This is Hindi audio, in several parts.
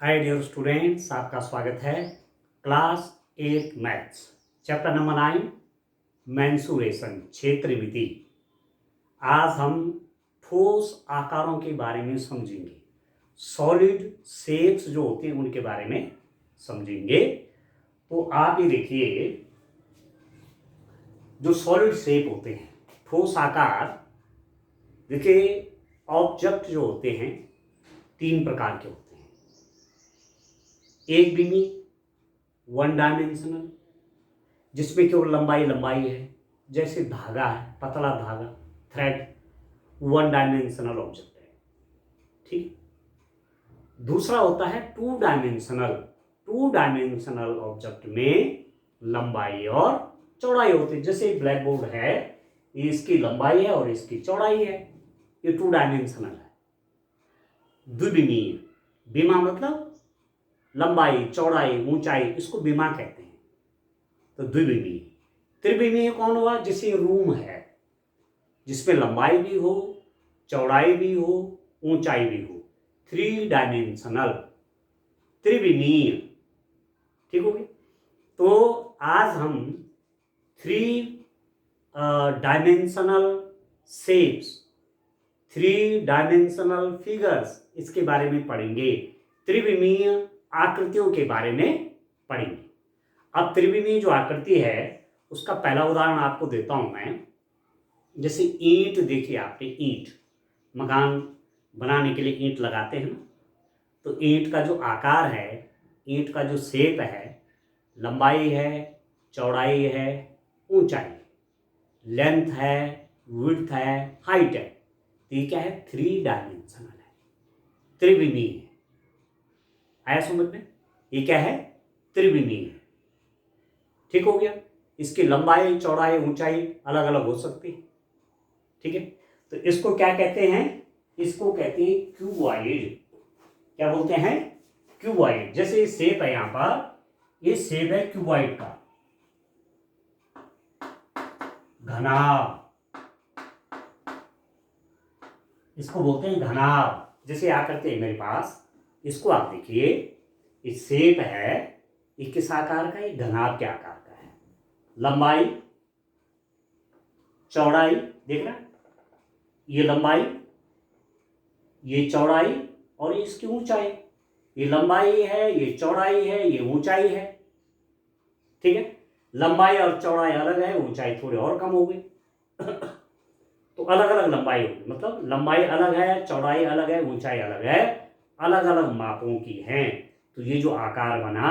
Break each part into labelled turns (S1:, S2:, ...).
S1: हाय डियर स्टूडेंट्स, आपका स्वागत है class 8 maths chapter number 9 mensuration क्षेत्र विधि। आज हम ठोस आकारों के बारे में समझेंगे, सॉलिड शेप्स जो होते हैं उनके बारे में समझेंगे। तो आप ये देखिए, जो सॉलिड शेप होते हैं, ठोस आकार, देखिए ऑब्जेक्ट जो होते हैं तीन प्रकार के होते हैं। एक बिमी, वन डायमेंशनल, जिसमें केवल लंबाई लंबाई है, जैसे धागा है, पतला धागा, थ्रेड, वन डायमेंशनल ऑब्जेक्ट है। ठीक। दूसरा होता है two dimensional. Two dimensional object में लंबाई और चौड़ाई होती है। जैसे ब्लैक बोर्ड है, ये इसकी लंबाई है और इसकी चौड़ाई है, ये टू डायमेंशनल है। द्विविमीय, बीमा मतलब लंबाई, चौड़ाई, ऊंचाई, इसको बीमा कहते हैं, तो द्विविमीय। त्रिविमीय कौन हुआ? जैसे रूम है, जिसमें लंबाई भी हो, चौड़ाई भी हो, ऊंचाई भी हो, थ्री डायमेंशनल, त्रिविमीय। ठीक हो गई। तो आज हम three dimensional shapes, three dimensional figures, इसके बारे में पढ़ेंगे। त्रिविमीय आकृतियों के बारे में पढ़ेंगे। अब त्रिविमीय जो आकृति है उसका पहला उदाहरण आपको देता हूं मैं। जैसे ईंट, देखिए आपने ईंट, मकान बनाने के लिए ईंट लगाते हैं ना, तो ईंट का जो आकार है, ईंट का जो शेप है, लंबाई है, चौड़ाई है, ऊंचाई है, लेंथ है, विड्थ है, हाइट है, तो ये क्या है? थ्री डायमेंशनल है, त्रिविमीय है। आया समझ में? ये क्या है? त्रिविमीय है। ठीक हो गया। इसकी लंबाई, चौड़ाई, ऊंचाई अलग अलग हो सकती है। ठीक है। तो इसको क्या कहते हैं? इसको कहते हैं क्यूबॉइड। क्या बोलते हैं? क्यूबॉइड। जैसे ये शेप है, यहां पर ये शेप है क्यूबॉइड का, घनाभ, इसको बोलते हैं घनाभ। जैसे आकृति है मेरे पास, इसको आप देखिए, ये शेप है, ये किस आकार का? ये घनाभ के आकार का है। लंबाई, चौड़ाई, देख रहा, ये लंबाई, ये चौड़ाई और ये इसकी ऊंचाई। ये लंबाई है, ये चौड़ाई है, ये ऊंचाई है। ठीक है। लंबाई और चौड़ाई अलग है, ऊंचाई थोड़ी और कम हो गई। तो अलग अलग लंबाई होगी, मतलब लंबाई अलग है, चौड़ाई अलग है, ऊंचाई अलग है, अलग अलग मापों की है। तो ये जो आकार बना,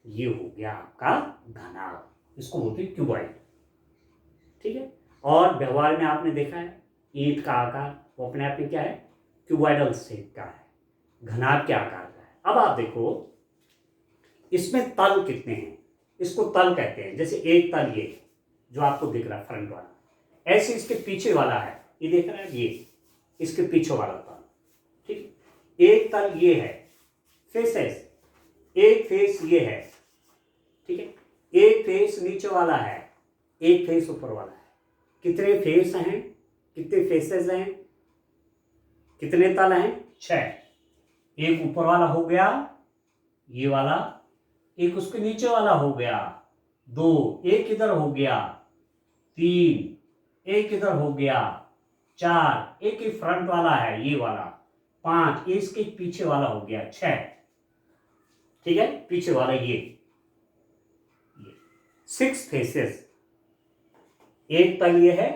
S1: ये हो गया आपका घनाभ, इसको बोलते हैं क्यूबॉइड। ठीक है। और व्यवहार में आपने देखा है, ईंट का आकार वो अपने आप में क्या है? क्यूबॉइडल शेप का है, घनाभ के आकार का है। अब आप देखो, इसमें तल कितने हैं? इसको तल कहते हैं। जैसे एक तल ये जो आपको दिख रहा है फ्रंट वाला, ऐसे इसके पीछे वाला है, ये देख रहे हैं, ये इसके पीछे वाला तल। ठीक। एक तल ये है, फेसेस, एक फेस ये है। ठीक है। एक फेस नीचे वाला है, एक फेस ऊपर वाला है। कितने फेस हैं? कितने फेसेस हैं? कितने तल हैं? 6। एक ऊपर वाला हो गया, ये वाला, एक उसके नीचे वाला हो गया, 2, एक इधर हो गया, 3, एक इधर हो गया, 4, एक ही फ्रंट वाला है ये वाला, 5, इसके पीछे वाला हो गया, 6। ठीक है। पीछे वाला ये 6 फेसेस। एक तल ये है,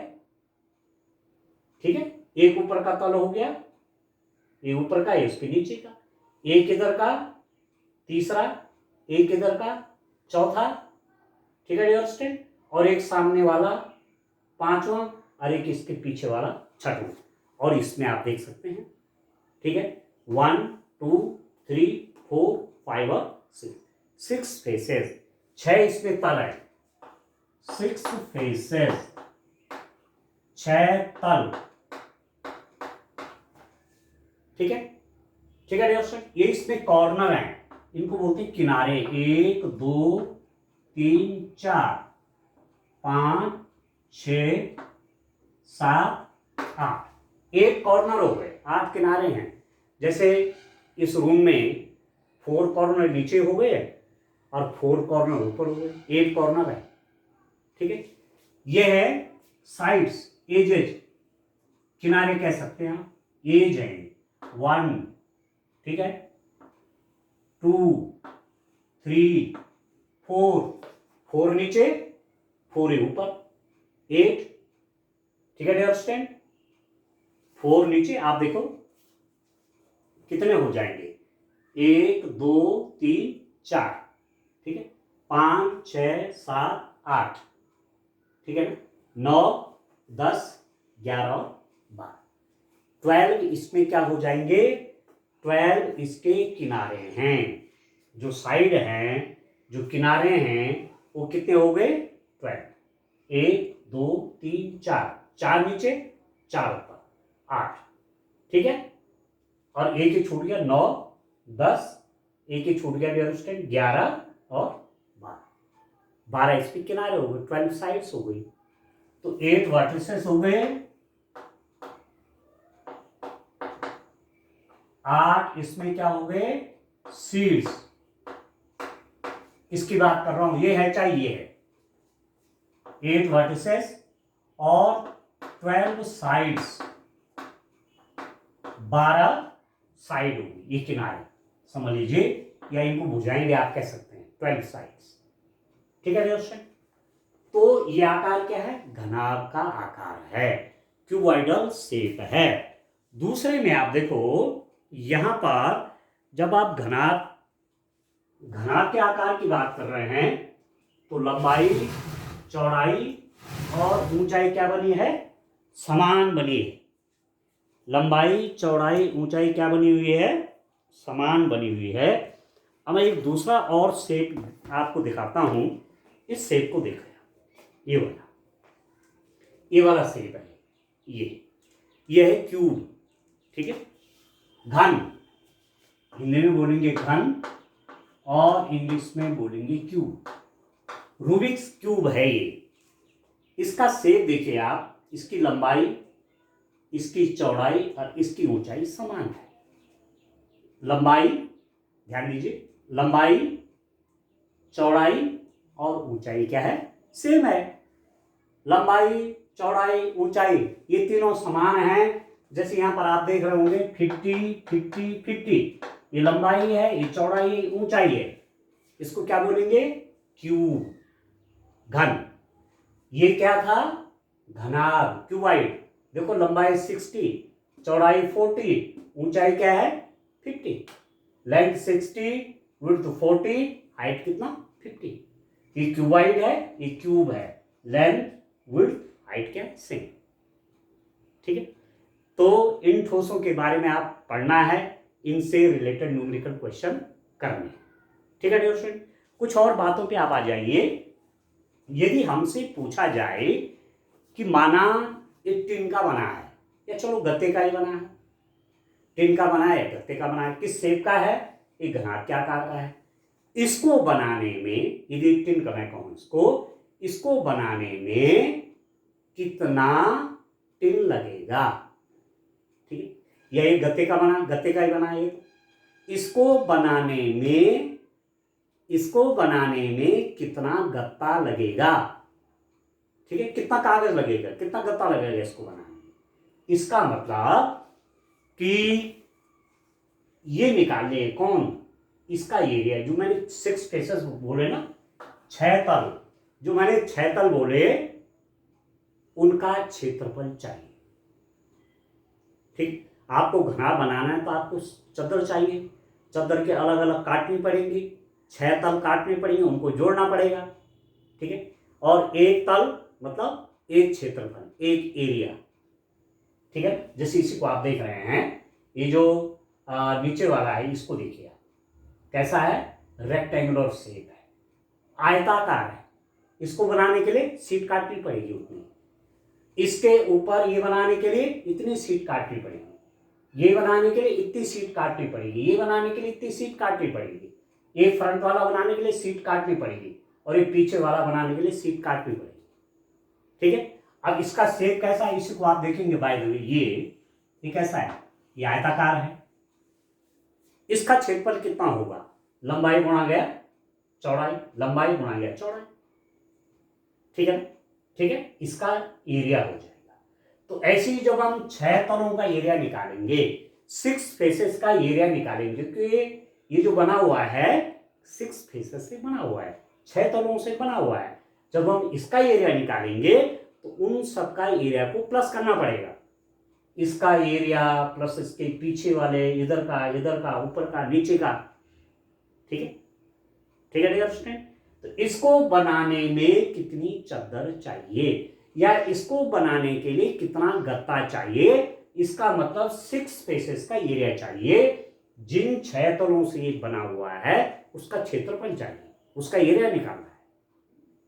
S1: ठीक है, एक ऊपर का तल हो गया, ये ऊपर का, इसके नीचे का, एक इधर का, तीसरा, एक इधर का, चौथा। ठीक है डियर स्टूडेंट। और एक सामने वाला, पांचवा, और एक इसके पीछे वाला, छठवां। और इसमें आप देख सकते हैं, ठीक है, 1, 2, 3, 4, 5 और 6 फेसेस। 6 इसमें तल है, 6 फेसेस, 6 तल। ठीक है। ठीक है डियर स्टूडेंट। ये इसमें कॉर्नर है, इनको बोलते हैं किनारे। 1, 2, 3, 4, 5, 6, 7, 8। 8 कॉर्नर हो गए, 8 किनारे हैं। जैसे इस रूम में 4 कॉर्नर नीचे हो गए और 4 कॉर्नर ऊपर हो गए, 8 कॉर्नर है। ठीक है, ये है साइड्स, एजेज, किनारे कह सकते हैं आप, एज है 1, ठीक है, 2, 3, 4 नीचे 4 ऊपर, 8, ठीक है, अंडरस्टैंड। 4 नीचे, आप देखो कितने हो जाएंगे, 1 2 3 4, ठीक है, 5 6 7 8, ठीक है ना, 9 10 11 और 12, 12 इसमें क्या हो जाएंगे, 12 इसके किनारे हैं, जो साइड हैं, जो किनारे हैं, वो कितने हो गए, 12, 1 2 3 4, 4 नीचे 4 ऊपर, 8, ठीक है, और एक ही छूट गया 9 10, एक ही छूट गया 11 और 12, 12 इसके किनारे हो गए, 12 साइड्स हो गई, तो 8 वर्टिसेस हो गए, 8 इसमें क्या हो गए, सीड्स, इसकी बात कर रहा हूं, ये है चाहे ये है, 8 वर्टिसेस और 12 साइड्स, 12 साइड होगी, ये किनारे समझ लीजिए, या इनको बुझाएंगे आप कह सकते हैं, 12 साइड्स, ठीक है दोस्तों। तो ये आकार क्या है, घनाभ का आकार है, क्यूबॉइडल शेप है। दूसरे में आप देखो, यहां पर जब आप घनाभ के आकार की बात कर रहे हैं, तो लंबाई चौड़ाई और ऊंचाई क्या बनी है, समान बनी है, लंबाई चौड़ाई ऊंचाई क्या बनी हुई है, समान बनी हुई है। अब मैं एक दूसरा और शेप आपको दिखाता हूं, इस शेप को देखो, ये वाला शेप है, ये है क्यूब, ठीक है, घन, हिंदी में बोलेंगे घन और इंग्लिश में बोलेंगे क्यूब, रूबिक्स क्यूब है ये। इसका शेप देखिए आप, इसकी लंबाई, इसकी चौड़ाई और इसकी ऊंचाई समान है, लंबाई, ध्यान दीजिए, लंबाई चौड़ाई और ऊंचाई क्या है, सेम है, लंबाई चौड़ाई ऊंचाई ये तीनों समान हैं। जैसे यहां पर आप देख रहे होंगे 50 50 50, ये लंबाई है, ये चौड़ाई है, ऊंचाई है, इसको क्या बोलेंगे, क्यूब, घन। ये क्या था, घनाभ, क्यूबाइड। देखो लंबाई 60, चौड़ाई 40, ऊंचाई क्या है 50, लेंथ 60, विड्थ 40, हाइट कितना 50, ये क्यूबाइड है, ये क्यूब है, लेंथ विड्थ हाइट क्या सेम, ठीक है। तो इन ठोसों के बारे में आप पढ़ना है, इनसे रिलेटेड न्यूमेरिकल क्वेश्चन करने हैं, ठीक है डियर स्टूडेंट। कुछ और बातों पे आप आ जाइए। यदि हमसे पूछा जाए कि माना एक टिन का बना है, या चलो गत्ते का ही बना है, टिन का बना है या गत्ते का बना है, किस शेप का है, एक घनाभ के आकार का है, इसको बनाने में, यदि टिन का मैं कहूं इसको बनाने में कितना टिन लगेगा, ठीक है, या एक गत्ते का ही बना है, इसको बनाने में कितना गत्ता लगेगा, ठीक है, कितना कागज लगेगा, कितना गत्ता लगेगा इसको बनाने में। इसका मतलब कि ये निकालने कौन, इसका एरिया, जो मैंने 6 फेसेस बोले ना, 6 तल, जो मैंने 6 तल बोले, उनका क्षेत्रफल चाहिए, ठीक। आपको घना बनाना है तो आपको चद्दर चाहिए, चद्दर के अलग अलग काटनी पड़ेंगी, 6 तल काटने पड़ेंगे, उनको जोड़ना पड़ेगा, ठीक है, और एक तल मतलब एक क्षेत्रफल, एक एरिया, ठीक है। जैसे इसी को आप देख रहे हैं, ये जो नीचे वाला है, इसको देखिए आप, कैसा है, रेक्टेंगुलर शेप है, आयताकार है, इसको बनाने के लिए सीट काटनी पड़ेगी उतनी, इसके ऊपर ये बनाने के लिए इतनी सीट काटनी पड़ेगी, ये बनाने के लिए इतनी सीट काटनी पड़ेगी, ये बनाने के लिए इतनी सीट काटनी पड़ेगी, ये फ्रंट वाला बनाने के लिए सीट काटनी पड़ेगी, और ये पीछे वाला बनाने के लिए सीट काटनी पड़ेगी, ठीक है। अब इसका शेप कैसा है, इसी को आप देखेंगे, बाय द वे ये कैसा है, ये आयताकार है, इसका क्षेत्रफल कितना होगा, लंबाई गुणा गया चौड़ाई, लंबाई गुणा गया चौड़ाई, ठीक है ना, ठीक है, इसका एरिया हो जाएगा। तो ऐसे ही जब हम 6 तलों का एरिया निकालेंगे, 6 फेसेस का एरिया निकालेंगे, क्योंकि ये जो बना हुआ है 6 फेसेस से बना हुआ है, 6 तलों से बना हुआ है। जब हम इसका एरिया निकालेंगे तो उन सबका एरिया को प्लस करना पड़ेगा, इसका एरिया प्लस इसके पीछे वाले, इधर का, ऊपर का, नीचे का, ठीक है, ठीक है डियर स्टूडेंट। तो इसको बनाने में कितनी चद्दर चाहिए या इसको बनाने के लिए कितना गत्ता चाहिए, इसका मतलब 6 फेसेस का एरिया चाहिए। जिन 6 तलों से ये बना हुआ है उसका क्षेत्रफल चाहिए, उसका एरिया निकालना है,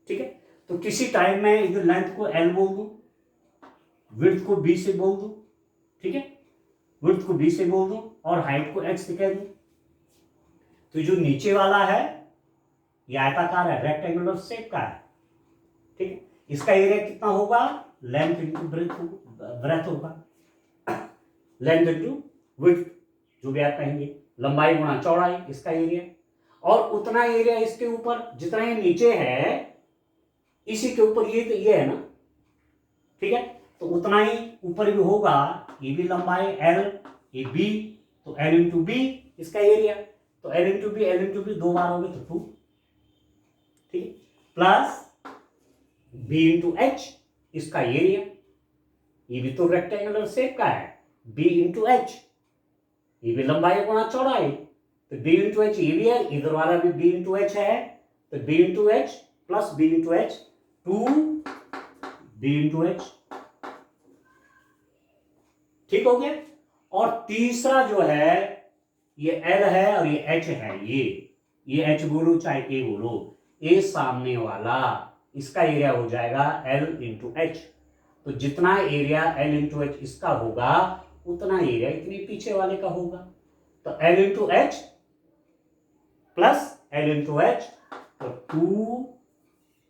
S1: ठीक है। तो किसी टाइम में इधर लेंथ को L बोल दूं, विड्थ को B से बोल दूं, ठीक है, विड्थ को B से बोल दूं और हाइट को H से कह दूं। तो जो नीचे वाला है ये आयताकार है, रेक्टेंगुलर शेप का है, ठीक है। इसका एरिया कितना होगा, लेंथ इंटू ब्रेथ होगा, लेंथ इंटू विड्थ, जो भी आप कहेंगे, लंबाई गुणा चौड़ाई, इसका एरिया, और उतना एरिया इसके ऊपर जितना ये नीचे है इसी के ऊपर ये है ना, ठीक है। तो उतना ही ऊपर भी होगा, ये भी लंबाई L, ये B, तो L इंटू B इसका एरिया, तो L इंटू B 2 बार हो गए तो 2, ठीक है, प्लस B इंटू H इसका एरिया, ये भी तो रेक्टेंगुलर शेप का है, B इंटू H, ये भी लंबाई गुणा चौड़ाई, तो B इंटू H ये भी है, इधर वाला भी B इंटू H है, तो B into H plus B into H 2B into H, ठीक हो गया। और तीसरा जो है ये L है और ये H है, ये H बोलो चाहे A बोलो, ये सामने वाला इसका एरिया हो जाएगा L इंटू H। तो जितना एरिया L इंटू H इसका होगा उतना एरिया इतने पीछे वाले का होगा। तो L into H plus L into H, तो 2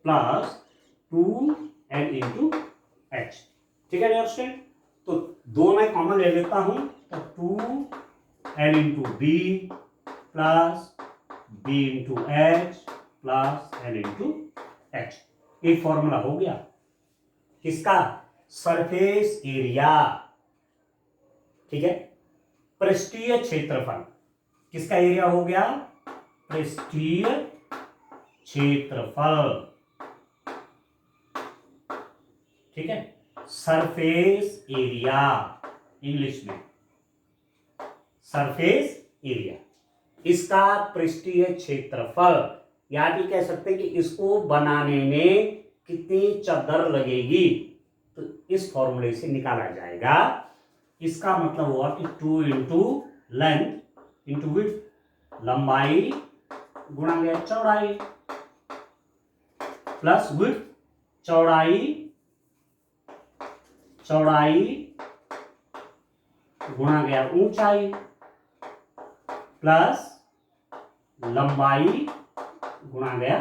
S1: प्लस 2L इंटू H, ठीक है डियर स्टूडेंट। तो 2 मैं कॉमन ले लेता हूं, तो 2L into B plus B into H plus L into H, ये फॉर्मूला हो गया किसका, सरफेस एरिया, ठीक है। पृष्ठीय क्षेत्रफल, किसका एरिया हो गया, पृष्ठीय क्षेत्रफल, ठीक है, सरफेस एरिया, इंग्लिश में सरफेस एरिया, इसका पृष्ठीय क्षेत्रफल, या भी कह सकते हैं कि इसको बनाने में कितनी चद्दर लगेगी, तो इस फॉर्मूले से निकाला जाएगा। इसका मतलब हुआ कि 2 इंटू लेंथ इंटू विड्थ, लंबाई गुणा गया चौड़ाई, प्लस विड्थ चौड़ाई गुणा गया ऊंचाई, प्लस लंबाई गुणा गया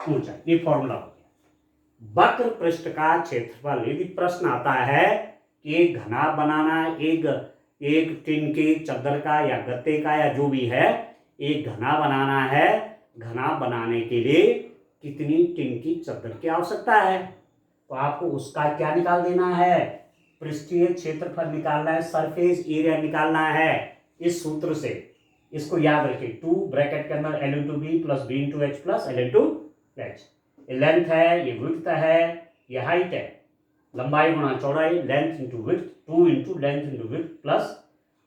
S1: ऊंचाई, ये फॉर्मूला हो गया। वक्र पृष्ठ का क्षेत्रफल, यदि प्रश्न आता है कि एक घना बनाना, एक टिन के चद्दर का या गत्ते का या जो भी है, एक घना बनाना है, घना बनाने के लिए कितनी टिन की चद्दर की आवश्यकता है, तो आपको उसका क्या निकाल देना है, पृष्ठीय क्षेत्रफल निकालना है, सरफेस एरिया निकालना है इस सूत्र से। इसको याद रखें, 2 ब्रैकेट के अंदर L into B plus B into H plus L into H, ये लेंथ है, ये विड्थ है, ये हाइट है, लंबाई गुणा चौड़ाई, length into width, 2 into length into width plus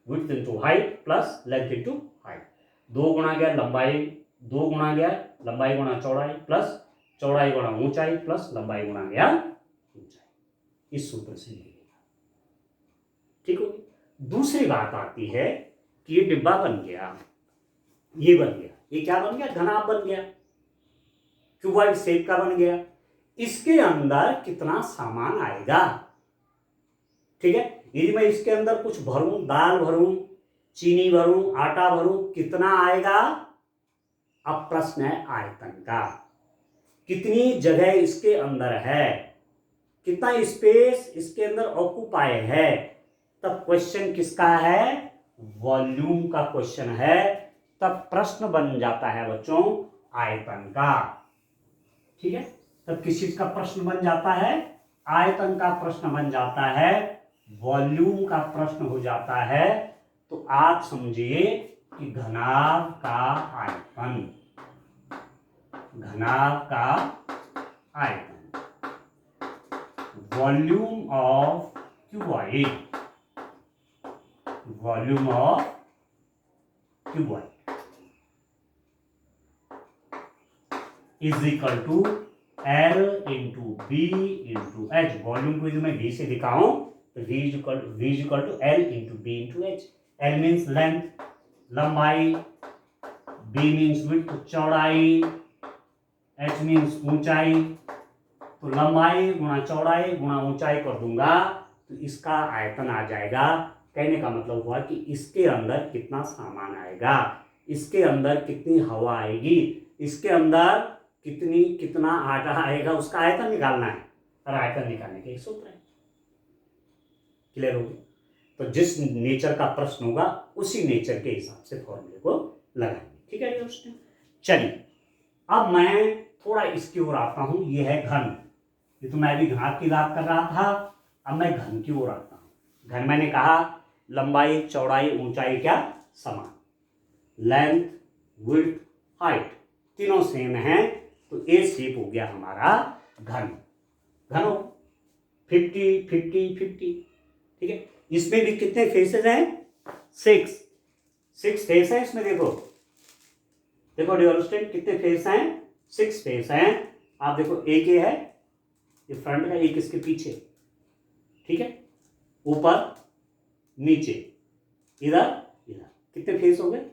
S1: width into height plus length into height, 2 गुणा गया लंबाई, 2 गुणा गया लंबाई गुणा चौड़ाई प्लस चौड़ाई गुणा ऊंचाई प्लस लंबाई गुणा गया ऊंचाई, इस सूत्र से मिलेगा, ठीक हो। दूसरी बात आती है कि ये डिब्बा बन गया, ये बन गया, ये क्या बन गया, घनाभ बन गया, क्यूबॉइड शेप का बन गया, इसके अंदर कितना सामान आएगा, ठीक है। यदि मैं इसके अंदर कुछ भरूं, दाल भरूं, चीनी भरूं, आटा भरूं, कितना आएगा। अब प्रश्न है आयतन का, कितनी जगह इसके अंदर है, कितना स्पेस इसके अंदर ऑक्यूपाई है। तब क्वेश्चन किसका है, वॉल्यूम का क्वेश्चन है। तब प्रश्न बन जाता है बच्चों आयतन का। ठीक है, तब किस चीज का प्रश्न बन जाता है? आयतन का प्रश्न बन जाता है, वॉल्यूम का प्रश्न हो जाता है। तो आप समझिए कि घनाभ का आयतन, घनाभ का आयतन, volume of cuboid, volume of cuboid is equal to L into B into H. Volume को मैं V से दिखाऊं तो V is equal to L into B into H. L means length, लंबाई, B मीन्स विड्थ, चौड़ाई, H मीन्स ऊंचाई। तो लंबाई गुणा चौड़ाई गुणा ऊंचाई कर दूंगा तो इसका आयतन आ जाएगा। कहने का मतलब हुआ कि इसके अंदर कितना सामान आएगा, इसके अंदर कितनी हवा आएगी, इसके अंदर कितना आटा आएगा, उसका आयतन निकालना है। और आयतन निकालने के सूत्र है। क्लियर हो गया? तो जिस नेचर का प्रश्न होगा उसी नेचर के हिसाब से फॉर्मूले को लगाएंगे। ठीक है दोस्तों, चलिए अब मैं थोड़ा इसकी ओर आता हूं। ये है घन। ये तो मैं अभी घनाभ की बात कर रहा था, अब मैं घन की ओर आता हूं। घन मैंने कहा लंबाई चौड़ाई ऊंचाई क्या समान, लेंथ विड्थ हाइट तीनों सेम है। तो ए शेप हो गया हमारा घन। घन 50 50 50। ठीक है, इसमें भी कितने फेसेस हैं? 6 फेस है इसमें। देखो देखो डियर स्टूडेंट, कितने फेस हैं? 6 फेस हैं। आप देखो एक ये है, ये फ्रंट का, एक इसके पीछे। ठीक है, ऊपर नीचे, इधर इधर। कितने फेस हो गए?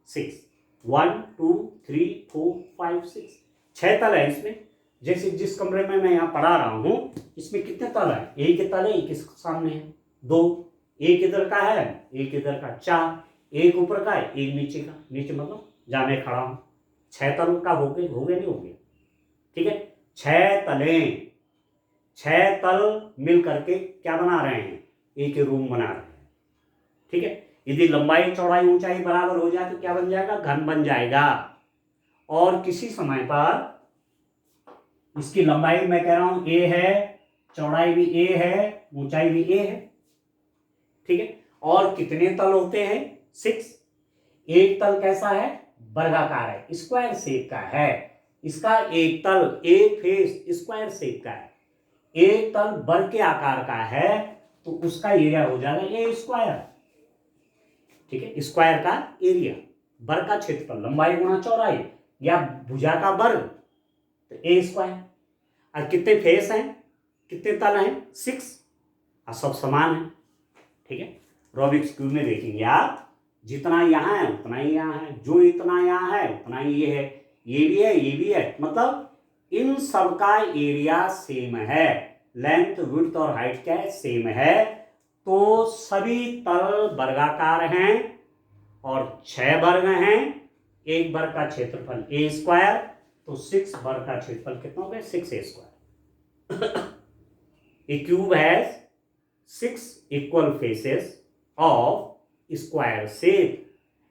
S1: 6। 1 2 3 4 5 6। 6 तल है इसमें। जैसे जिस कमरे में मैं यहाँ पढ़ा रहा हूँ इसमें कितने तल है? एक तल है, एक इसके सामने है 2, एक इधर का है, एक इधर का 4, एक ऊपर का है, एक नीचे का। नीचे मतलब जहाँ मैं खड़ा हूँ। 6 तल का हो गए नहीं हो गया? ठीक है, 6 तलें, 6 तल मिल करके क्या बना रहे हैं? एक रूम बना रहे हैं। ठीक है, यदि लंबाई चौड़ाई ऊंचाई बराबर हो जाए तो क्या बन जाएगा? घन बन जाएगा। और किसी समय पर इसकी लंबाई मैं कह रहा हूं a है, चौड़ाई भी a है, ऊंचाई भी a है। ठीक है, और कितने तल होते हैं? 6। एक तल कैसा है? वर्गाकार है, स्क्वायर शेप का है। इसका एक तल, एक फेस स्क्वायर शेप का है। एक तल वर्ग के आकार का है तो उसका एरिया हो जाएगा ए स्क्वायर। ठीक है, स्क्वायर का एरिया, वर्ग का क्षेत्रफल, लंबाई गुणा चौड़ाई या भुजा का वर्ग, तो ए स्क्वायर। और कितने फेस हैं, कितने तल हैं? 6। और सब समान है। ठीक है, रूबिक्स क्यूब में देखेंगे आप, जितना यहाँ है उतना ही यहाँ है, जो इतना यहाँ है उतना ही ये है, ये भी है, ये भी है। मतलब इन सब का एरिया सेम है, लेंथ विड्थ और हाइट क्या है? सेम है। तो सभी तल वर्गाकार हैं और 6 वर्ग हैं। एक वर्ग का क्षेत्रफल ए स्क्वायर, तो 6 वर्ग का क्षेत्रफल कितना हो गया? 6a square. A cube has 6 equal faces of square shape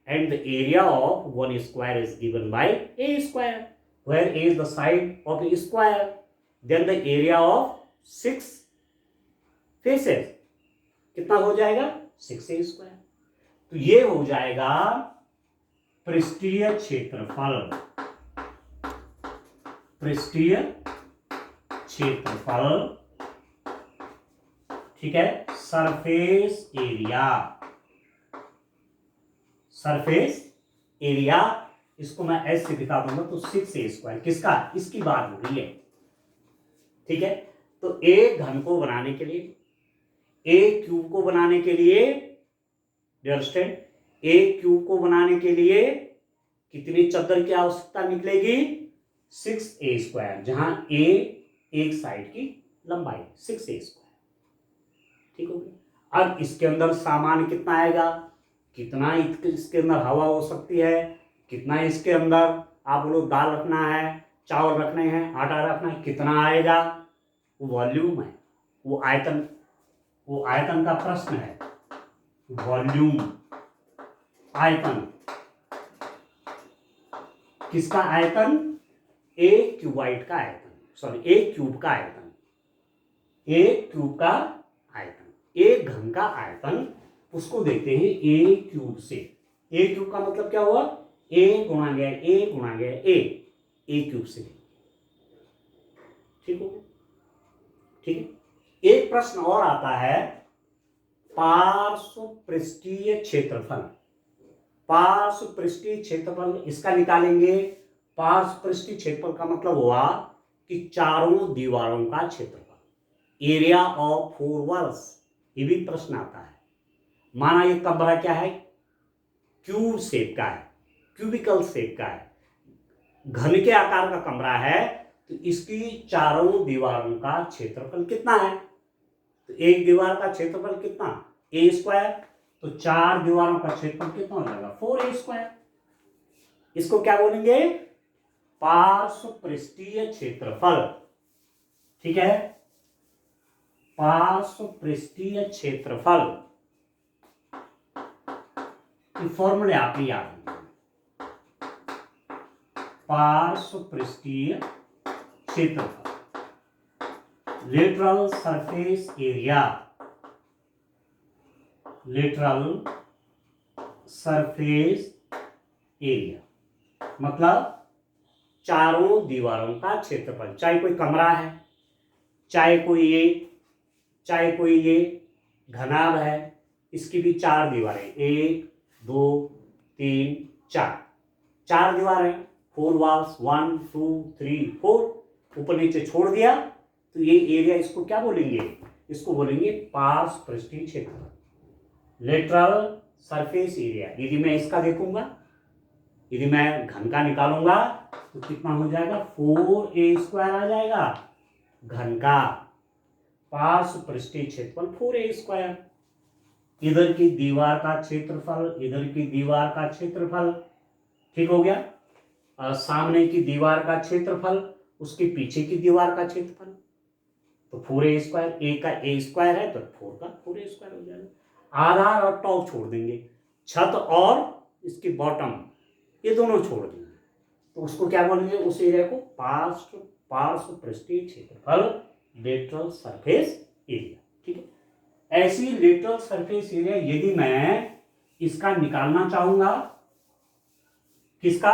S1: and the area of one square is given by a square, where a is the side of a square. Then the area of 6 faces कितना हो जाएगा? 6a square. तो ये हो जाएगा पृष्ठीय क्षेत्रफल, पृष्ठीय क्षेत्रफल। ठीक है, सरफेस एरिया, सरफेस एरिया, इसको मैं एस से दिखा दूंगा तो 6a स्क्वायर। किसका? इसकी बात हो रही है। ठीक है, तो एक घन को बनाने के लिए, एक क्यूब को बनाने के लिए, एक क्यूब को बनाने के लिए कितनी चद्दर की आवश्यकता निकलेगी? 6a स्क्वायर, जहां a एक साइड की लंबाई, 6a स्क्वायर। ठीक हो गया। अब इसके अंदर सामान कितना आएगा? कितना इसके अंदर हवा हो सकती है? कितना इसके अंदर आप लोग दाल रखना है, चावल रखने हैं, आटा रखना है, कितना आएगा? वो वॉल्यूम है, वो आयतन का प्रश्न है। वॉल्यूम, आयतन। किसका आयतन? एक क्यूबाइड का आयतन, सॉरी एक क्यूब का आयतन, एक क्यूब का आयतन, एक घन का आयतन, उसको देखते हैं ए क्यूब से। ए क्यूब का मतलब क्या हुआ? ए गुणा गया ए गुणा गया ए क्यूब से। ठीक हो गया? ठीक है। एक प्रश्न और आता है, पार्श्व पृष्ठीय क्षेत्रफल। पार्श्व पृष्ठीय क्षेत्रफल इसका निकालेंगे। पार्श्व पृष्ठीय क्षेत्रफल का मतलब हुआ कि चारों दीवारों का क्षेत्रफल, एरिया ऑफ 4 वॉल्स। ये भी प्रश्न आता है। माना ये कमरा क्या है? क्यूब शेप का है, क्यूबिकल शेप का है, घन के आकार का कमरा है, तो इसकी चारों दीवारों का क्षेत्रफल कितना है? तो एक दीवार का क्षेत्रफल कितना? ए स्क्वायर। तो 4 दीवारों का क्षेत्रफल कितना हो जाएगा? 4a square. इसको क्या बोलेंगे? पार्श्व पृष्ठीय क्षेत्रफल। ठीक है, पार्श्व पृष्ठीय क्षेत्रफल की फॉर्मूले आप ही याद रखिए। पार्श्व पृष्ठीय क्षेत्रफल, lateral surface area, lateral surface area मतलब चारों दीवारों का क्षेत्रफल। चाहे कोई कमरा है, चाहे कोई ये घनाभ है, इसकी भी 4 दीवारें, 1 2 3 4, 4 दीवारें, 4 वॉल्स, 1 2 3 4, ऊपर नीचे छोड़ दिया, तो ये एरिया इसको क्या बोलेंगे? इसको बोलेंगे पार्श्व पृष्ठीय क्षेत्रफल, लेटरल सरफेस एरिया। यदि मैं इसका देखूंगा, यदि मैं घन का निकालूंगा तो कितना हो जाएगा? 4a स्क्वायर आ जाएगा घन का। पार्श्व पृष्ठीय क्षेत्रफल 4a स्क्वायर। इधर की दीवार का क्षेत्रफल, इधर की दीवार का क्षेत्रफल, ठीक हो गया। सामने की दीवार का क्षेत्रफल, उसके पीछे की दीवार का क्षेत्रफल, तो 4a स्क्वायर। ए का a स्क्वायर है तो 4 का 4a स्क्वायर हो जाएगा। आधार और टॉप छोड़ देंगे, छत और इसकी बॉटम, ये दोनों छोड़ देंगे, तो उसको क्या बोलेंगे? उस एरिया को पार्श्व पृष्ठीय क्षेत्रफल, लेटरल सरफेस एरिया। ठीक है। ऐसी लेटरल सरफेस एरिया यदि मैं इसका निकालना चाहूंगा, किसका?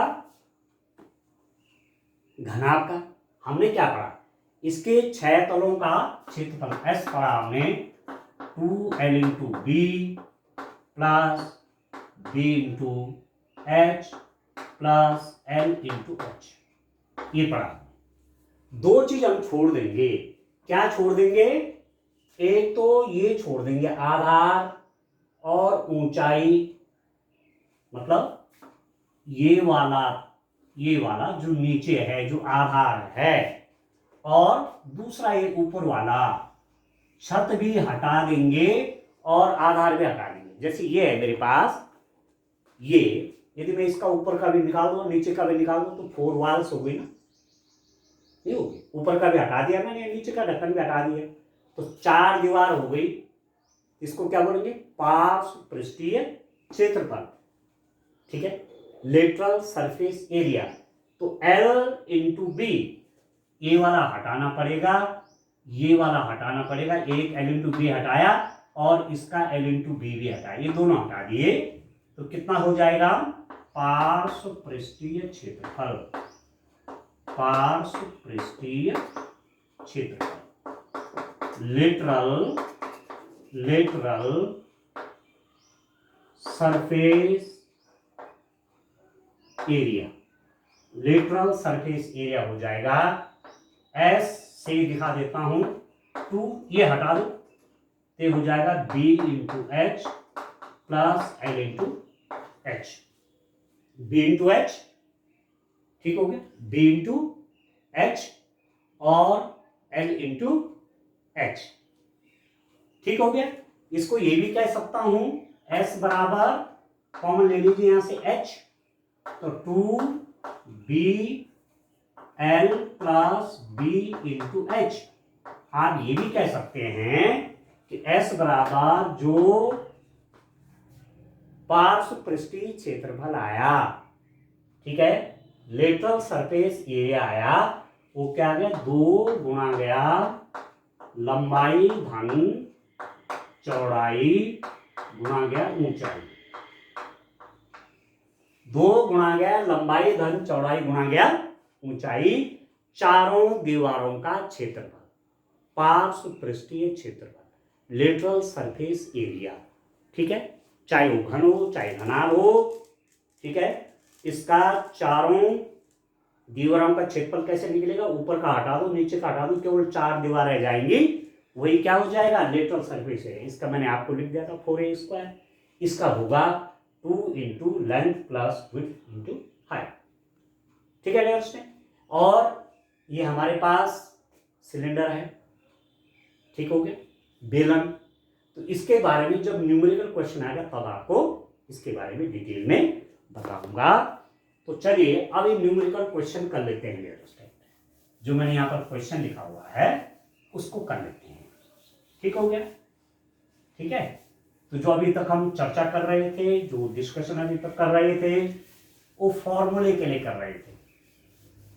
S1: घनाभ का। हमने क्या पढ़ा? इसके 6 तलों का क्षेत्रफल S पढ़ा हमने, 2l into B plus b into H plus l into H, ये पढ़ा। 2 चीज हम छोड़ देंगे। क्या छोड़ देंगे? एक तो ये छोड़ देंगे, आधार और ऊंचाई, मतलब ये वाला जो नीचे है, जो आधार है, और दूसरा ये ऊपर वाला छत भी हटा देंगे और आधार भी हटा देंगे। जैसे ये है मेरे पास, ये यदि मैं इसका ऊपर का भी निकाल दूं, नीचे का भी निकाल दूं, तो 4 वॉल्स हो गई ना, ये हो गई। ऊपर का भी हटा दिया मैंने, नीचे का ढक्कन भी हटा दिया, तो 4 दीवार हो गई। इसको क्या बोलेंगे? पार्श्व पृष्ठीय क्षेत्रफल। ठीक है, लेटरल सरफेस एरिया। तो L इंटू बी, ये वाला हटाना पड़ेगा, ये वाला हटाना पड़ेगा। एक L इंटू बी हटाया और इसका L इंटू बी भी हटाया, ये दोनों हटा दिए, तो कितना हो जाएगा? पार्श्व पृष्ठीय क्षेत्रफल, पार्श्व पृष्ठीय क्षेत्रफल, lateral surface area. Lateral surface area हो जाएगा, S से दिखा देता हूं, 2 ये हटा दो, तो हो जाएगा b into H plus l into H, b into H, ठीक हो गया, b इंटू एच और l इंटू एच, ठीक हो गया। इसको ये भी कह सकता हूं, S बराबर कॉमन ले लीजिए यहां से h, तो 2b l plus b into H. आप ये भी कह सकते हैं कि S बराबर जो पार्श्व पृष्ठीय क्षेत्रफल आया, ठीक है, लेटरल सरफेस एरिया आया वो क्या आ गया, 2 गुणा गया लंबाई धन चौड़ाई गुणा गया ऊंचाई। 2 गुणा गया लंबाई धन चौड़ाई गुणा गया ऊंचाई, चारों दीवारों का क्षेत्रफल, पार्श्व पृष्ठीय क्षेत्रफल, लेटरल सरफेस एरिया। ठीक है, चाहे वो घन हो चाहे घनाल हो। ठीक है, इसका चारों दीवारों का क्षेत्रफल कैसे निकलेगा, ऊपर का हटा दो नीचे का हटा दो, केवल 4 दीवार रह जाएंगी, वही क्या हो जाएगा, लेटरल सरफेस है। इसका मैंने आपको लिख दिया था 4a स्क्वायर, इसका होगा 2 into length plus width into height. ठीक है डियर, और ये हमारे पास सिलेंडर है, ठीक हो गया, बेलन। तो इसके बारे में जब न्यूमेरिकल क्वेश्चन आएगा तब आपको इसके बारे में डिटेल में बताऊंगा। तो चलिए अब ये न्यूमेरिकल क्वेश्चन कर लेते हैं डियर स्टूडेंट, जो मैंने यहाँ पर क्वेश्चन लिखा हुआ है उसको कर लेते हैं। ठीक हो गया, ठीक है। तो जो अभी तक हम चर्चा कर रहे थे, जो डिस्कशन अभी तक कर रहे थे, वो फॉर्मूले के लिए कर रहे थे।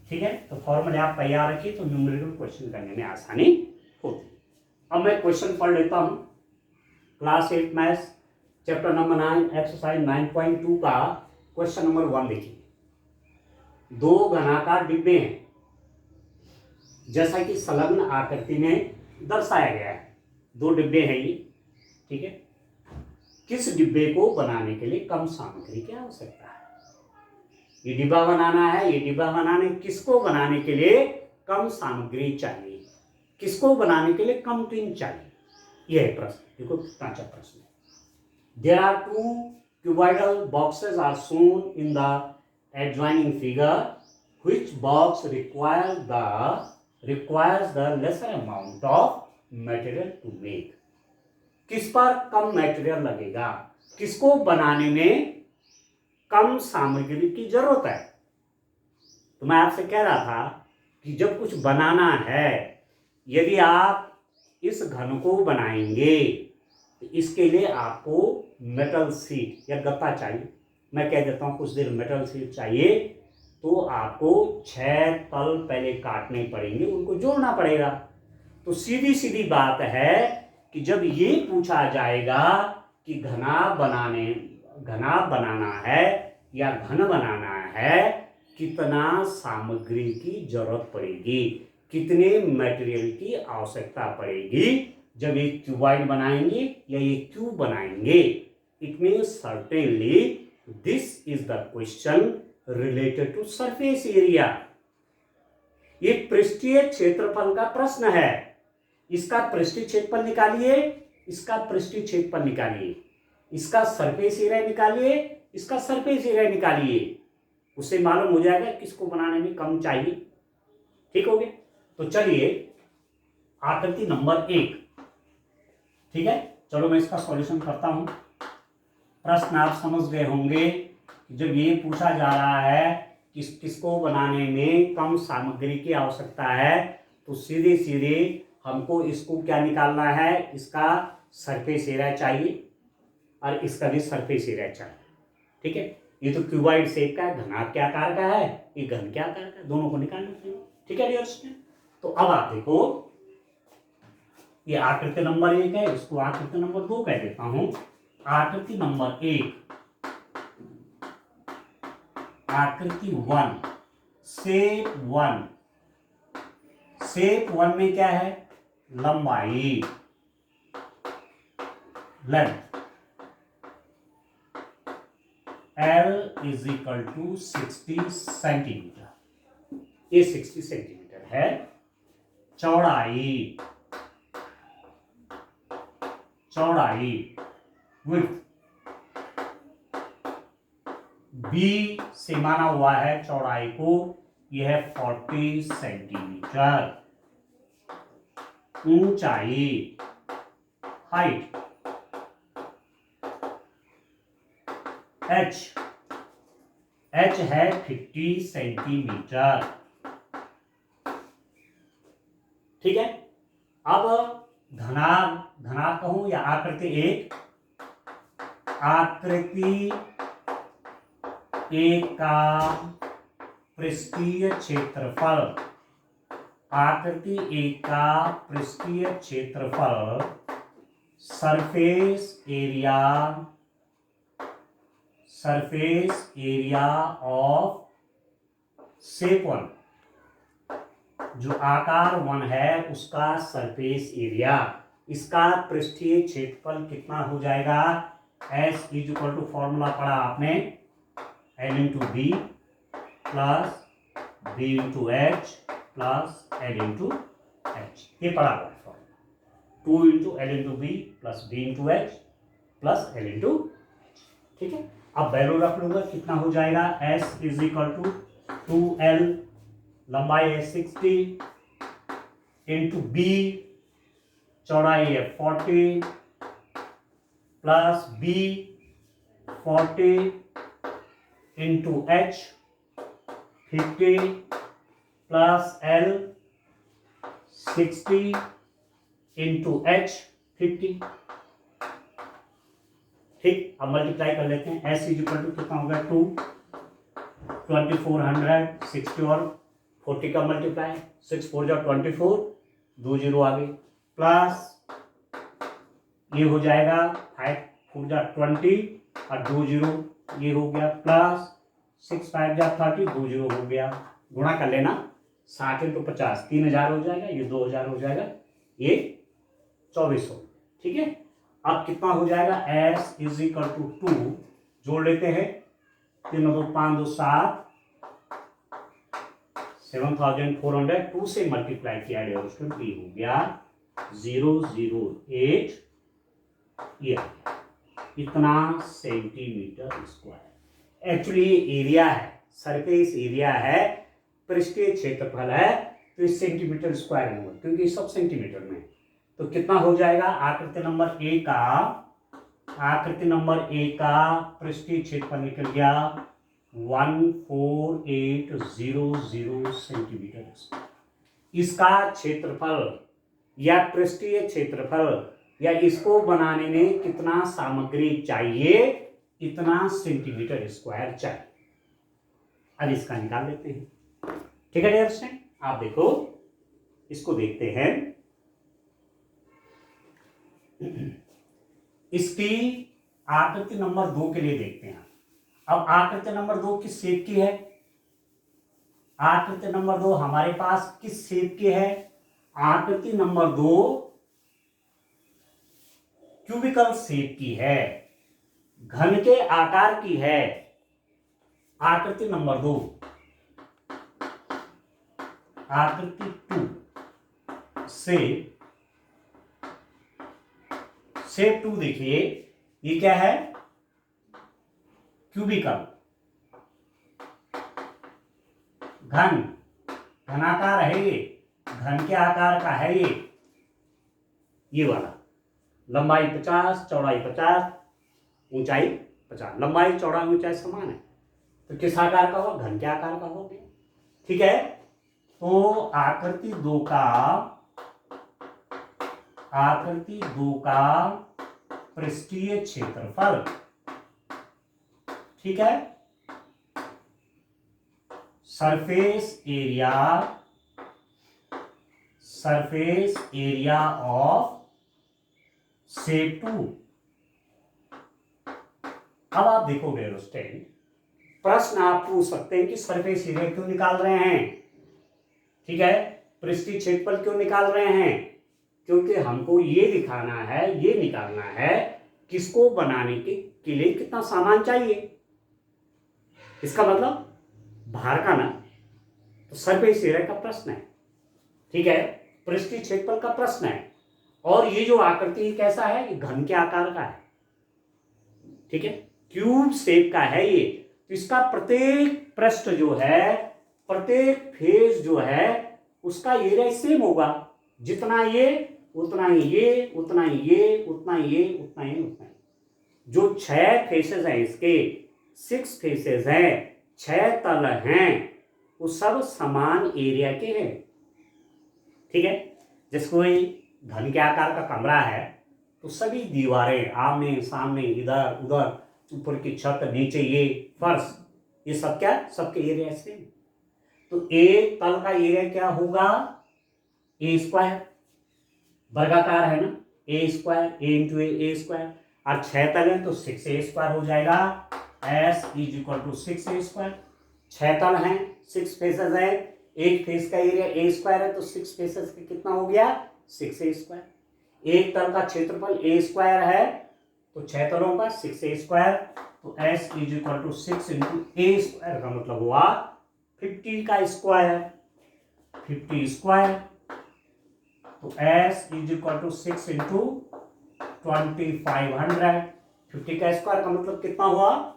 S1: ठीक है, तो फॉर्मूले आप तैयार रखिए तो न्यूमेरिकल क्वेश्चन करने में आसानी होती। अब मैं क्वेश्चन पढ़ लेता हूं। Class 8 maths chapter number 9 exercise 9.2 का क्वेश्चन नंबर 1 देखिए। 2 घनाकार डिब्बे हैं, जैसा कि संलग्न आकृति में दर्शाया गया है। 2 डिब्बे हैं ये, ठीक है। किस डिब्बे को बनाने के लिए कम सामग्री की आवश्यकता है? ये डिब्बा बनाना है, ये डिब्बा बनाने, किसको बनाने के लिए कम सामग्री चाहिए, किसको बनाने के लिए कम टीन चाहिए, यह है प्रश्न। देखो कितना अच्छा प्रश्न है। There are 2 cuboidal boxes are shown in the adjoining figure. Which box requires the lesser amount of material to make? किस पर कम मटेरियल लगेगा, किसको बनाने में कम सामग्री की जरूरत है? तो मैं आपसे कह रहा था कि जब कुछ बनाना है, यदि आप इस घन को बनाएंगे तो इसके लिए आपको मेटल शीट या गत्ता चाहिए। मैं कह देता हूं कुछ देर मेटल शीट चाहिए, तो आपको 6 तल पहले काटने पड़ेंगे, उनको जोड़ना पड़ेगा। तो सीधी सीधी बात है कि जब ये पूछा जाएगा कि घना बनाना है या घन बनाना है, कितना सामग्री की जरूरत पड़ेगी, कितने मटेरियल की आवश्यकता पड़ेगी जब एक क्यूबॉइड बनाएंगे या एक क्यूब बनाएंगे। It means certainly this is the question related to surface area. ये पृष्ठीय क्षेत्रफल का प्रश्न है। इसका पृष्ठीय क्षेत्रफल निकालिए, इसका पृष्ठीय क्षेत्रफल निकालिए, इसका सरफेस एरिया निकालिए, इसका सरफेस एरिया निकालिए, उससे मालूम हो जाएगा किसको बनाने में कम चाहिए। ठीक हो गया। तो चलिए आकृति नंबर 1, ठीक है, चलो मैं इसका सॉल्यूशन करता हूं। प्रश्न आप समझ गए होंगे, जब ये पूछा जा रहा है किसको बनाने में कम सामग्री की आवश्यकता है, तो सीधे सीधे हमको इसको क्या निकालना है, इसका सरफेस एरिया चाहिए और इसका भी सरफेस एरिया चाहिए। ठीक है, ये तो क्यूबॉइड शेप का है, घनाभ के आकार का है, ये घन के आकार का है, दोनों को निकालना चाहिए। ठीक है डियर्स। तो अब आप देखो, ये आकृति नंबर 1 है, इसको आकृति नंबर 2 कह देता हूं। आकृति नंबर 1, आकृति 1, शेप 1। शेप 1 में क्या है, लंबाई, length L is equal to 60 centimetre, ये 60 सेंटीमीटर है। चौड़ाई विड्थ B से माना हुआ है चौड़ाई को, यह है 40 सेंटीमीटर। ऊंचाई हाइट H है 50 सेंटीमीटर। ठीक है, अब धनाभ कहूं या आकृति 1, आकृति 1 का पृष्ठीय क्षेत्रफल, आकृति ए का पृष्ठीय क्षेत्रफल, सरफेस एरिया ऑफ शेप 1, जो आकार 1 है उसका सरफेस एरिया, इसका पृष्ठीय क्षेत्रफल कितना हो जाएगा? S is equal to, formula पढ़ा आपने, L into B plus B into H plus L into H, ये पढ़ा हुआ है formula, 2 into L into B plus B into H plus L into H. ठीक है, अब वैल्यू रख लूंगा, कितना हो जाएगा? S is equal to 2L, लंबाई है 60, इंटू बी, चौड़ाई है 40, plus B 40, into H 50, plus L 60, into H 50। ठीक, अब मल्टीप्लाई कर लेते हैं। S इज इक्वल टू कितना होगा? 2, 2400, 60 और 40 का मल्टीप्लाई, 6 4 जा 24, 2 0 आ गई, प्लस ये हो जाएगा 5 4 जा 20 और 2 0 ये हो गया, प्लस 6 5 जा 30, 2 0 हो गया, गुणा कर लेना, 60 इंटू 50 3000 हो जाएगा, ये 2000 हो जाएगा, ये 2400। ठीक है, अब कितना हो जाएगा? S इज इक्वल टू 2, जोड़ लेते हैं, 3 2 5 2 7, 7400, 2 से मल्टीप्लाई किया डियर स्टूडेंट, ये हो गया 008, ये इतना सेंटीमीटर स्क्वायर। एक्चुअली ये एरिया है, सरफेस एरिया है, पृष्ठीय क्षेत्रफल है, तो इस सेंटीमीटर स्क्वायर में होगा क्योंकि सब सेंटीमीटर में। तो कितना हो जाएगा? आकृति नंबर ए का पृष्ठीय क्षेत्रफल निकल गया 14800 सेंटीमीटर स्क्वायर। इसका क्षेत्रफल या पृष्ठीय क्षेत्रफल या इसको बनाने में कितना सामग्री चाहिए? इतना सेंटीमीटर स्क्वायर चाहिए। अब इसका निकाल लेते हैं। ठीक है डियर स्टूडेंट, आप देखो, इसको देखते हैं। इसकी आकृति नंबर 2 के लिए देखते हैं। अब आकृति नंबर 2 किस शेप की है? आकृति नंबर 2 हमारे पास किस शेप की है? आकृति नंबर 2 क्यूबिकल शेप की है, घन के आकार की है। आकृति नंबर 2, आकृति 2 शेप 2 देखिए, ये क्या है? क्यूबिकल, घनाकार है, ये घन के आकार का है, ये वाला। लंबाई 50, चौड़ाई 50, ऊंचाई 50। लंबाई चौड़ाई ऊंचाई समान है, तो किस आकार का होगा? घन के आकार का हो गया। ठीक है, तो आकृति 2 का पृष्ठीय क्षेत्रफल, ठीक है, सरफेस एरिया ऑफ शेप 2। अब आप देखोगे स्टूडेंट, प्रश्न आप पूछ सकते हैं कि सरफेस एरिया क्यों निकाल रहे हैं? ठीक है, पृष्ठीय क्षेत्रफल क्यों निकाल रहे हैं? क्योंकि हमको ये दिखाना है, ये निकालना है किसको बनाने के लिए कितना सामान चाहिए। इसका मतलब भार का ना, तो सरफेस एरिया का प्रश्न है। ठीक है, पृष्ठीय क्षेत्रफल का प्रश्न है, और ये जो आकृति कैसा है? ये घन के आकार का है। ठीक है, क्यूब शेप का है ये, तो इसका प्रत्येक पृष्ठ जो है, प्रत्येक फेस जो है, उसका एरिया सेम होगा। जितना ये उतना ही ये, उतना ही ये, उतना ही ये, उतना ही उतना ही। जो 6 फेसेस हैं इसके, 6 फेसेस हैं, 6 तल हैं, वो सब समान एरिया के हैं। ठीक है, जैसे कोई घन के आकार का कमरा है, तो सभी दीवारें आमने सामने, इधर उधर, ऊपर की छत, नीचे ये फर्श, ये सब क्या? सबके एरिया सेम। तो एक तल का एरिया क्या होगा, ए स्क्वायर, वर्गाकार है ना, ए square, A into A square, और 6 तल है तो 6a स्क्वायर हो जाएगा। S is equal to 6a square. 6 तल हैं, 6 फेसेस है, एक फेस का एरिया ए स्क्वायर है तो 6 फेसेस का कितना हो गया, 6a स्क्वायर। एक तल का क्षेत्रफल ए स्क्वायर है तो 6 तलों का 6a स्क्वायर, तो S is equal to 6 into A square का मतलब हुआ 50 का स्क्वायर, 50 स्क्वायर। तो S is equal to 6 into 2500। 50 का स्क्वायर का मतलब कितना हुआ,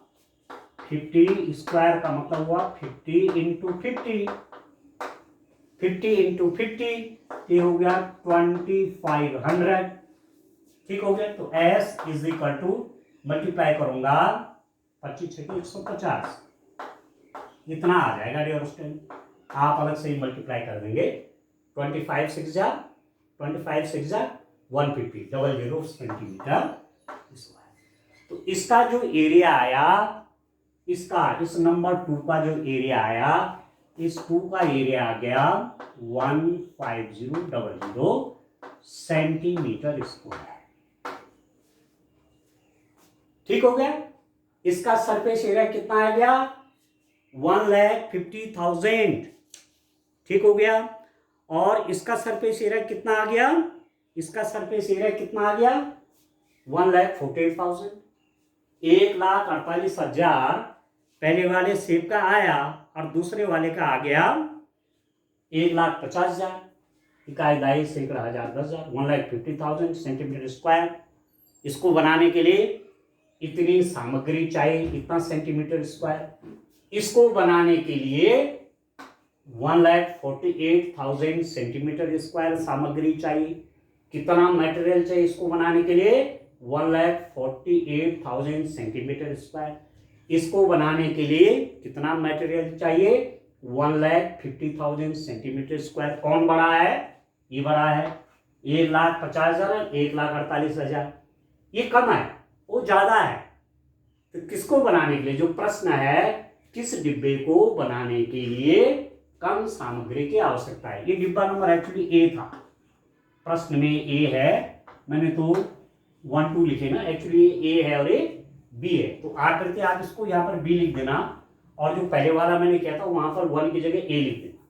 S1: 50 स्क्वायर का मतलब हुआ 50 इंटू 50, 50 इंटू 50 ये हो गया 2500। ठीक हो गया। तो S is equal to multiply करूंगा 25 6 150, इतना आ जाएगा डियर स्टूडेंट। आप अलग से ही मल्टीप्लाई कर देंगे। 25 6 जा 150 00 सेंटीमीटर स्क्वायर। तो इसका जो एरिया आया, इसका इस नंबर 2 का जो एरिया आया, इस 2 का एरिया आ गया 15000 सेंटीमीटर स्क्वायर। ठीक हो गया। इसका सरफेस एरिया कितना आ गया, 1,50,000। ठीक हो गया। और इसका सरफेस एरिया कितना आ गया, इसका सरफेस एरिया कितना आ गया, 1,48,000। 1,48,000 पहले वाले सेब का आया और दूसरे वाले का आ गया 1,50,000। इकाई दाई सैकड़ा हजार 10,000, 1,50,000 सेंटीमीटर स्क्वायर। इसको बनाने के लिए इतनी सामग्री चाहिए, इतना सेंटीमीटर स्क्वायर। इसको बनाने के लिए 1,48,000 सेंटीमीटर स्क्वायर सामग्री चाहिए। कितना मटेरियल चाहिए इसको बनाने के लिए, 1,48,000 सेंटीमीटर स्क्वायर। इसको बनाने के लिए कितना मटेरियल चाहिए, 1,50,000 सेंटीमीटर स्क्वायर। कौन बड़ा है, ये बड़ा है। 1,50,000 1,48,000 ये कम है, वो ज्यादा है। तो किसको बनाने के लिए, जो प्रश्न है किस डिब्बे को बनाने के लिए कम सामग्री की आवश्यकता है। ये डिब्बा नंबर एक्चुअली ए था, प्रश्न में ए है, मैंने तो 1 2 लिखे ना, एक्चुअली ए है और ये बी है। तो आ करके आप इसको यहाँ पर बी लिख देना, और जो पहले वाला मैंने किया था वहां पर 1 की जगह ए लिख देना।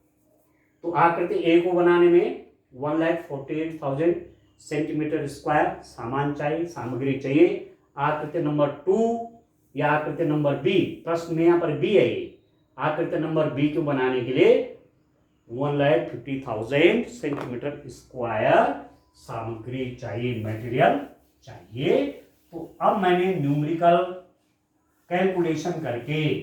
S1: तो आ करके ए को बनाने में 1,48,000 सेंटीमीटर स्क्वायर सामान चाहिए, सामग्री चाहिए। आकृति नंबर 2 या आकृति नंबर बी, प्रश्न में यहाँ पर बी है, ये आकृति नंबर बी को बनाने के लिए 1,50,000 सेंटीमीटर स्क्वायर सामग्री चाहिए, मटेरियल चाहिए। तो अब मैंने न्यूमेरिकल कैलकुलेशन करके,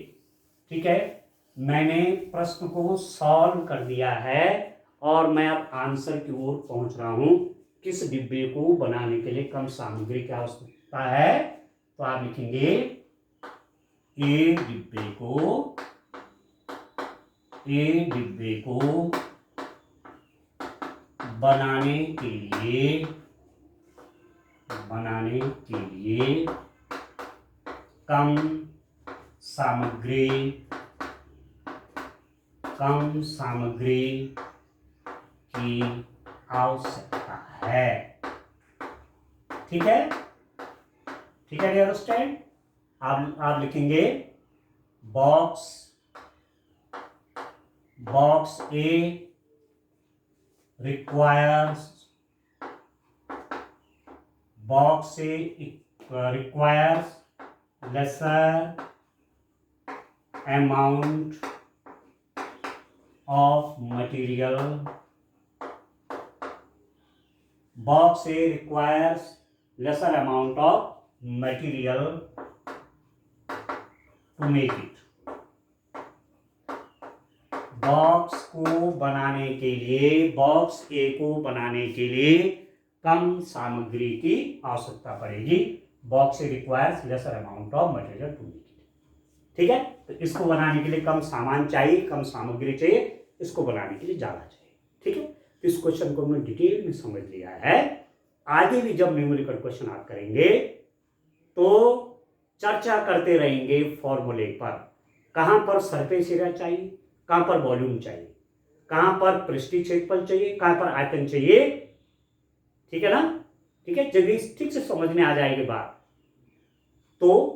S1: ठीक है, मैंने प्रश्न को सॉल्व कर दिया है और मैं अब आंसर की ओर पहुंच रहा हूं। किस डिब्बे को बनाने के लिए कम सामग्री की आवश्यकता है, तो आप लिखेंगे ए डिब्बे को बनाने के लिए कम सामग्री की आवश्यकता है। ठीक है, ठीक है डियर स्टूडेंट। आप लिखेंगे box A requires lesser amount of material. Box A requires lesser amount of material to make it. Box को बनाने के लिए, बॉक्स ए को बनाने के लिए कम सामग्री की आवश्यकता पड़ेगी। Box A requires lesser amount of material to make it. ठीक है, तो इसको बनाने के लिए कम सामान चाहिए, कम सामग्री चाहिए, इसको बनाने के लिए ज्यादा चाहिए। ठीक है, तो इस क्वेश्चन को हमने डिटेल में समझ लिया है। आगे भी जब न्यूमेरिकल क्वेश्चन आप करेंगे तो चर्चा करते रहेंगे फॉर्मूले पर। कहां पर सरफेस एरिया चाहिए, कहाँ पर वॉल्यूम चाहिए, कहाँ पर पृष्ठीय क्षेत्रफल चाहिए, कहाँ पर आयतन चाहिए। ठीक है ना, ठीक है। जब इस ठीक से समझ में आ जाएगी बात तो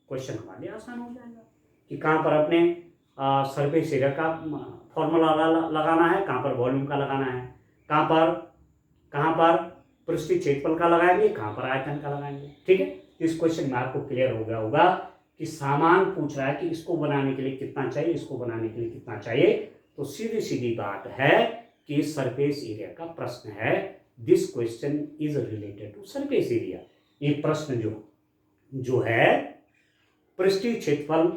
S1: क्वेश्चन हमारे लिए आसान हो जाएगा कि कहाँ पर अपने सरफेस एरिया का फॉर्मूला लगाना है, कहाँ पर वॉल्यूम का लगाना है, कहाँ पर पृष्ठीय क्षेत्रफल का लगाएंगे, कहाँ पर आयतन का लगाएंगे। ठीक है, इस क्वेश्चन में आपको क्लियर हो गया होगा कि सामान पूछ रहा है कि इसको बनाने के लिए कितना चाहिए, इसको बनाने के लिए कितना चाहिए। तो सीधी सीधी बात है कि सरफेस एरिया का प्रश्न है। This question is related to surface area. ये प्रश्न जो है पृष्ठीय क्षेत्रफल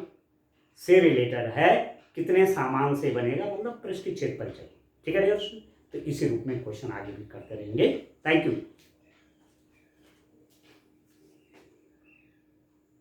S1: से रिलेटेड है। कितने सामान से बनेगा, मतलब पृष्ठीय क्षेत्रफल चाहिए। ठीक है, तो इसी रूप में क्वेश्चन आगे भी करते रहेंगे। Thank you.